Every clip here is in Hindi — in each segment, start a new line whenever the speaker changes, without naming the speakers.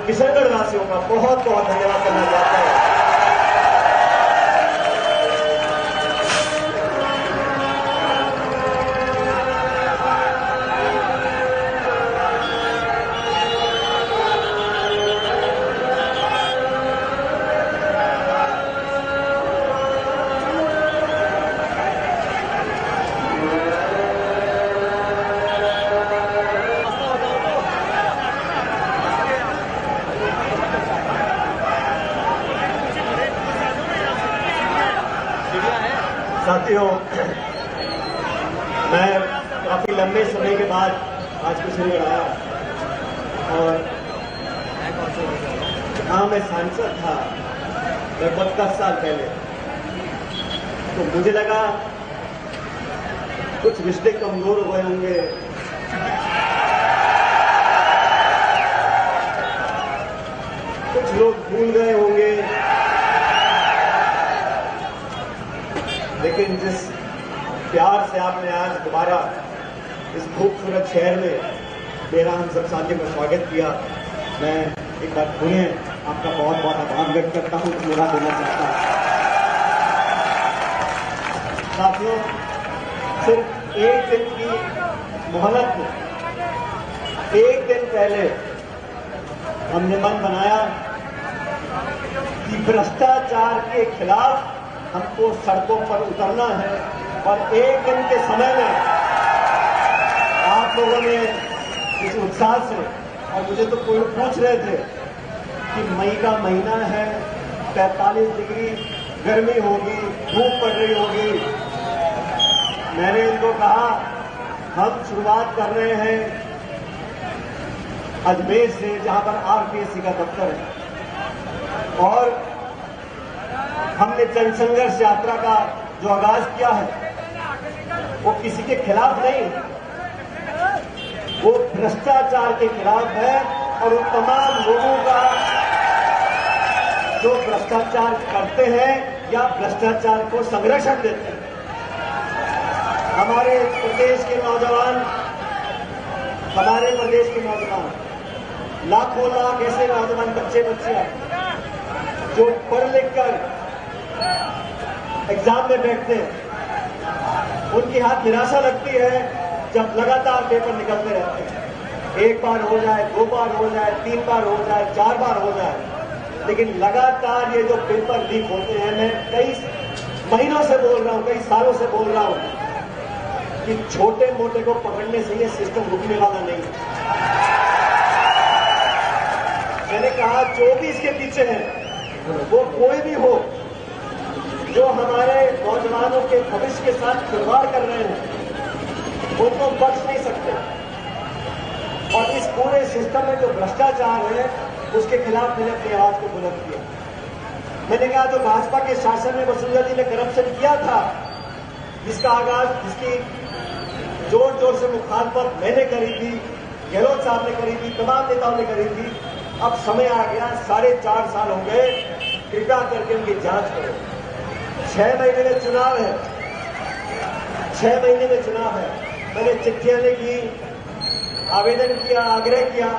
किशनगढ़ वासियों का बहुत बहुत धन्यवाद करना चाहता हूं। साथियों, मैं काफी लंबे समय के बाद आज किशनगढ़ आया और हाँ, मैं सांसद था लगभग 10 साल पहले। तो मुझे लगा कुछ रिश्ते कमजोर हुए होंगे, कुछ लोग भूल गए होंगे, लेकिन जिस प्यार से आपने आज दोबारा इस खूबसूरत शहर में मेरा हम सब साथियों का स्वागत किया, मैं एक बार पुनः आपका बहुत बहुत आभार व्यक्त करता हूं, पूरा देना चाहता हूं। साथियों, सिर्फ एक दिन की मोहलत में एक दिन पहले हमने मन बनाया कि भ्रष्टाचार के खिलाफ हमको सड़कों पर उतरना है और एक दिन के समय में आप लोगों ने इस उत्साह से, और मुझे तो कोई पूछ रहे थे कि मई का महीना है, 45 डिग्री गर्मी होगी, धूप पड़ रही होगी। मैंने इनको कहा हम शुरुआत कर रहे हैं अजमेर से, जहां पर आरपीएससी का दफ्तर है, और हमने जनसंघर्ष यात्रा का जो आगाज किया है वो किसी के खिलाफ नहीं, वो भ्रष्टाचार के खिलाफ है और उन तमाम लोगों का जो भ्रष्टाचार करते हैं या भ्रष्टाचार को संरक्षण देते हैं। हमारे प्रदेश के नौजवान, लाखों लाख ऐसे नौजवान बच्चे बच्चियां जो पढ़ लिख कर एग्जाम में बैठते हैं, उनकी हाथ निराशा लगती है जब लगातार पेपर निकलते रहते हैं। एक बार हो जाए, 2 बार हो जाए, 3 बार हो जाए, 4 बार हो जाए, लेकिन लगातार ये जो पेपर लीक होते हैं, मैं कई महीनों से बोल रहा हूं, कई सालों से बोल रहा हूं कि छोटे मोटे को पकड़ने से ये सिस्टम रुकने वाला नहीं है। मैंने कहा जो भी इसके पीछे है, वो कोई भी हो, जो हमारे नौजवानों के भविष्य के साथ खिलवाड़ कर रहे हैं, उनको बख्श नहीं सकते। और इस पूरे सिस्टम में जो भ्रष्टाचार है, उसके खिलाफ मैंने अपनी आवाज को बुलंद किया। मैंने कहा जो भाजपा के शासन में वसुंधरा जी ने करप्शन किया था, जिसका आगाज, जिसकी जोर जोर से मुखालफत मैंने करी थी, गहलोत साहब ने करी थी, तमाम नेताओं ने करी थी, अब समय आ गया, 4.5 साल हो गए, कृपया करके उनकी जांच करो। 6 महीने में चुनाव है, 6 महीने में चुनाव है। मैंने चिट्ठियां लिखी, आवेदन किया, आग्रह किया,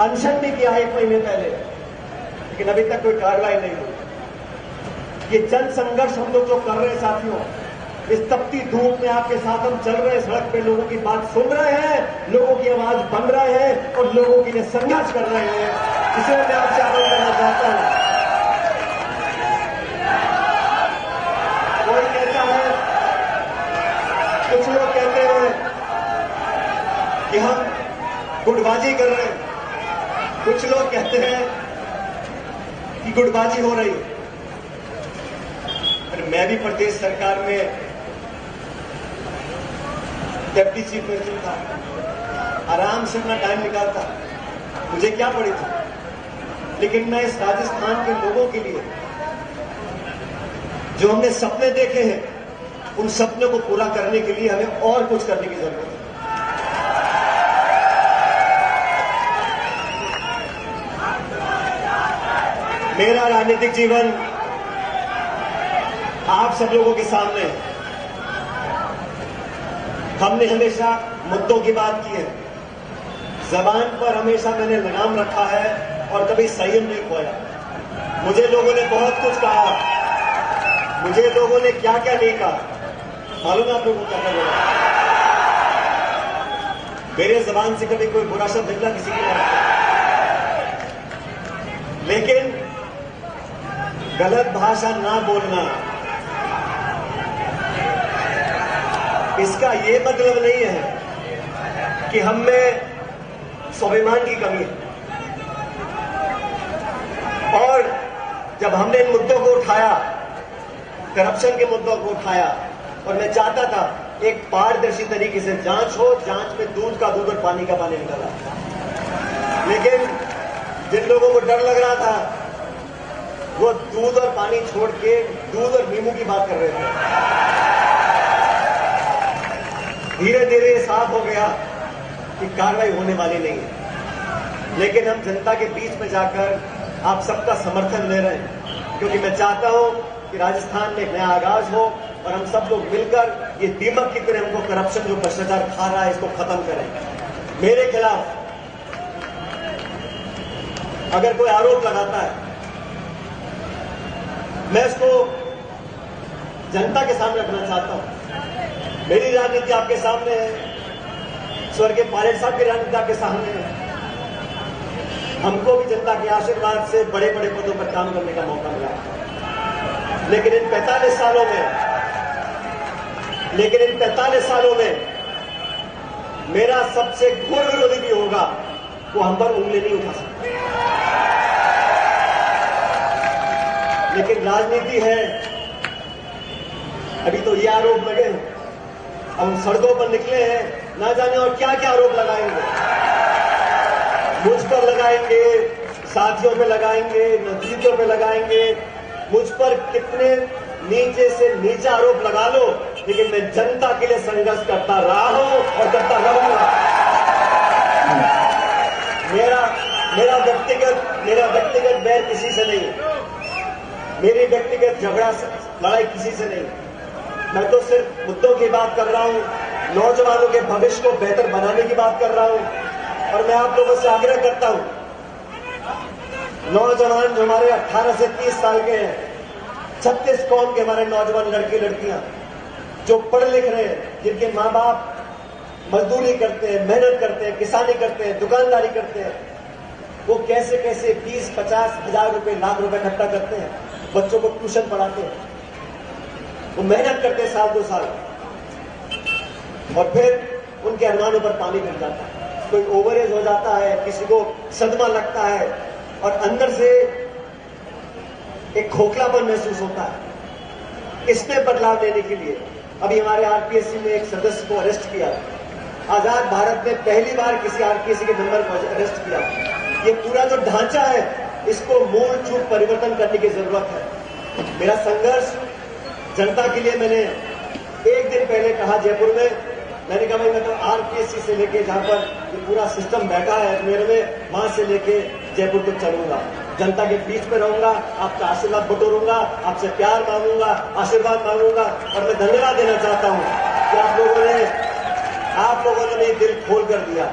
अनशन भी किया 1 महीने पहले, लेकिन अभी तक कोई कार्रवाई नहीं हुई। ये जन संघर्ष हम लोग जो कर रहे हैं साथियों, इस तपती धूप में आपके साथ हम चल रहे हैं, सड़क पे लोगों की बात सुन रहे हैं, लोगों की आवाज बन रहे हैं और लोगों के लिए संघर्ष कर रहे हैं। इसे मैं आपसे आग्रह करना चाहता हूं। कोई कहता है, कुछ लोग कहते हैं कि हम गुटबाजी कर रहे हैं, कुछ लोग कहते हैं कि गुटबाजी हो रही है। मैं भी प्रदेश सरकार में डिप्टी चीफ मिनिस्टर था, आराम से अपना टाइम निकालता, मुझे क्या पड़ी थी, लेकिन मैं इस राजस्थान के लोगों के लिए जो हमने सपने देखे हैं, उन सपनों को पूरा करने के लिए हमें और कुछ करने की जरूरत है। मेरा राजनीतिक जीवन आप सब लोगों के सामने है। हमने हमेशा मुद्दों की बात की है, जबान पर हमेशा मैंने लगाम रखा है और कभी संयम नहीं खोया। मुझे लोगों ने बहुत कुछ कहा, मुझे लोगों ने क्या क्या नहीं कहा, मालूम है आप लोगों को क्या क्या बोला? मेरे जबान से कभी कोई बुरा शब्द निकला किसी के लिए? लेकिन गलत भाषा ना बोलना, इसका ये मतलब नहीं है कि हम में स्वाभिमान की कमी है। और जब हमने इन मुद्दों को उठाया, करप्शन के मुद्दों को उठाया, और मैं चाहता था एक पारदर्शी तरीके से जांच हो, जांच में दूध का दूध और पानी का पानी निकला। लेकिन जिन लोगों को डर लग रहा था वो दूध और पानी छोड़ के दूध और नींबू की बात कर रहे थे। धीरे धीरे साफ हो गया कि कार्रवाई होने वाली नहीं है। लेकिन हम जनता के बीच में जाकर आप सबका समर्थन ले रहे हैं, क्योंकि मैं चाहता हूं कि राजस्थान में एक नया आगाज हो और हम सब लोग मिलकर ये दीमक की तरह हमको करप्शन जो भ्रष्टाचार खा रहा है इसको खत्म करें। मेरे खिलाफ अगर कोई आरोप लगाता है, मैं इसको जनता के सामने रखना चाहता हूं। मेरी राजनीति आपके सामने है, स्वर्गीय पायलट साहब की राजनीति आपके सामने है। हमको भी जनता के आशीर्वाद से बड़े बड़े पदों पर काम करने का मौका मिला, लेकिन इन 45 सालों में मेरा सबसे घोर विरोधी भी होगा, वो हम पर उंगली नहीं उठा सकता। लेकिन राजनीति है, अभी तो ये आरोप लगे हैं, हम सड़कों पर निकले हैं, ना जाने और क्या क्या आरोप लगाएंगे। मुझ पर लगाएंगे, साथियों पे लगाएंगे, नजदीकियों पे लगाएंगे, मुझ पर कितने नीचे से नीचे आरोप लगा लो, लेकिन मैं जनता के लिए संघर्ष करता रहा हूं और करता रहूंगा। मेरा व्यक्तिगत बैर किसी से नहीं है, मेरी व्यक्तिगत झगड़ा लड़ाई किसी से नहीं। मैं तो सिर्फ मुद्दों की बात कर रहा हूं, नौजवानों के भविष्य को बेहतर बनाने की बात कर रहा हूं। और मैं आप लोगों से आग्रह करता हूं, नौजवान जो हमारे 18 से 30 साल के हैं, 36 कौम के हमारे नौजवान लड़के लड़कियां जो पढ़ लिख रहे हैं, जिनके माँ बाप मजदूरी करते हैं, मेहनत करते हैं, किसानी करते हैं, दुकानदारी करते हैं, वो कैसे कैसे 20-50 हजार रुपए, लाख रुपए इकट्ठा करते हैं, बच्चों को ट्यूशन पढ़ाते हैं, वो मेहनत करते हैं साल 2 साल, और फिर उनके अरमानों पर पानी फिर जाता है। कोई ओवरेज हो जाता है, किसी को सदमा लगता है और अंदर से एक खोखलापन महसूस होता है। इसमें बदलाव लेने के लिए अभी हमारे आरपीएससी ने एक सदस्य को अरेस्ट किया। आजाद भारत में पहली बार किसी आरपीएससी के मेंबर को अरेस्ट किया। ये पूरा जो ढांचा है, इसको मूल चूक परिवर्तन करने की जरूरत है। मेरा संघर्ष जनता के लिए, मैंने एक दिन पहले कहा जयपुर में, मैंने कहा भाई मैं तो आरपीएससी से लेके जहां पर ये पूरा सिस्टम बैठा है मेरे में, वहां से लेके जयपुर तक चलूंगा, जनता के बीच में रहूंगा, आपका आशीर्वाद बटोरूंगा, आपसे प्यार मांगूंगा, आशीर्वाद मांगूंगा। और मैं धन्यवाद देना चाहता हूं कि आप लोगों ने मेरी दिल खोल कर दिया।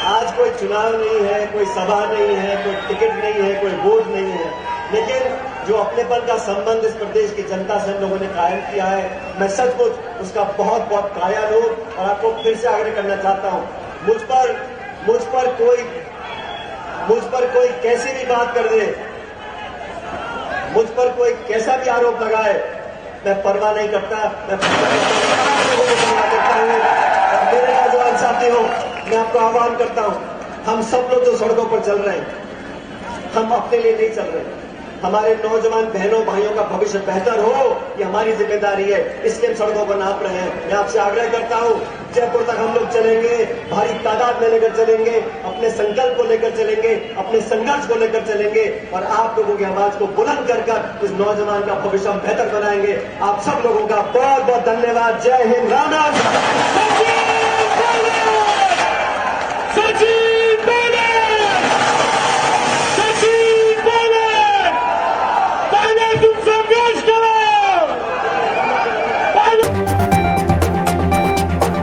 आज कोई चुनाव नहीं है, कोई सभा नहीं है, कोई टिकट नहीं है, कोई वोट नहीं है, लेकिन जो अपनेपन का संबंध इस प्रदेश की जनता से हम लोगों ने कायम किया है, मैं सचमुच उसका बहुत बहुत कायल हूं। और आपको फिर से आग्रह करना चाहता हूं, मुझ पर कोई कैसी भी बात कर दे, मुझ पर कोई कैसा भी आरोप लगाए, मैं परवाह नहीं करता। मैं लोगों को परवाह करता हूं। और मेरे नौजवान साथी हो, मैं आपको आह्वान करता हूं, हम सब लोग जो सड़कों पर चल रहे हैं, हम अपने लिए नहीं चल रहे। हमारे नौजवान बहनों भाइयों का भविष्य बेहतर हो, ये हमारी जिम्मेदारी है, इसलिए हम सड़कों पर नाप रहे हैं। मैं आपसे आग्रह करता हूं, जयपुर तक हम लोग चलेंगे, भारी तादाद में लेकर चलेंगे, अपने संकल्प को लेकर चलेंगे, अपने संघर्ष को लेकर चलेंगे, और आप लोगों की आवाज को बुलंद कर इस नौजवान का भविष्य हम बेहतर बनाएंगे। आप सब लोगों का बहुत बहुत धन्यवाद। जय हिंद, राम राम।
तुम संघर्ष करो।